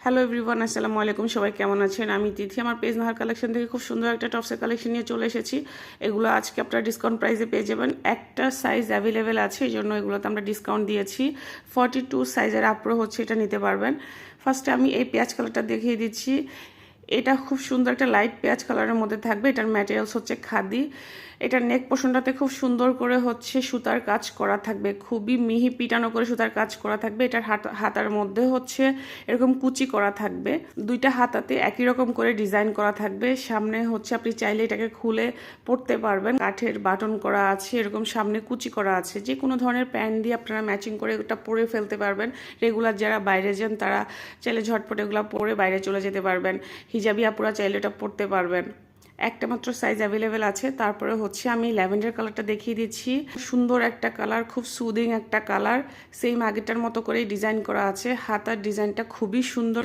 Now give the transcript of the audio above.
Hello everyone, আসসালামু আলাইকুম। সবাই কেমন আছেন? আমি তিথি আমার পেজ নাহার কালেকশন থেকে খুব সুন্দর একটা টপসের কালেকশন নিয়ে চলে এসেছি। এগুলো আজকে আপনারা ডিসকাউন্ট প্রাইসে পেয়ে যাবেন। একটা সাইজ অ্যাভেলেবেল আছে, এই জন্য এগুলোতে আমরা ডিসকাউন্ট দিয়েছি। 42 সাইজের আপরো হচ্ছে, এটা নিতে পারবেন। ফার্স্টে আমি এই পেঁয়াজ কালারটা দেখিয়ে দিচ্ছি। এটা খুব সুন্দর একটা লাইট পেঁয়াজ কালারের মধ্যে থাকবে। এটার ম্যাটেরিয়ালস হচ্ছে খাদি। এটার নেক পোর্শনটাতে খুব সুন্দর করে হচ্ছে সুতার কাজ করা থাকবে, খুবই মিহি পিটানো করে সুতার কাজ করা থাকবে। এটার হাতার মধ্যে হচ্ছে এরকম কুচি করা থাকবে। দুইটা হাতাতে একই রকম করে ডিজাইন করা থাকবে। সামনে হচ্ছে আপনি চাইলে এটাকে খুলে পরতে পারবেন। কাঠের বাটন করা আছে, এরকম সামনে কুচি করা আছে। যে কোনো ধরনের প্যান্ট দিয়ে আপনারা ম্যাচিং করে ওটা পরে ফেলতে পারবেন। রেগুলার যারা বাইরে যান তারা চাইলে ঝটপট এগুলো পরে বাইরে চলে যেতে পারবেন। হিজাবি আপুরা চাইলে এটা পরতে পারবেন। একটা মাত্র সাইজ অ্যাভেলেবেল আছে। তারপরে হচ্ছে আমি ল্যাভেন্ডার কালারটা দেখিয়ে দিচ্ছি। সুন্দর একটা কালার, খুব সুদিং একটা কালার। সেম আগেরটার মতো করেই ডিজাইন করা আছে। হাতার ডিজাইনটা খুবই সুন্দর।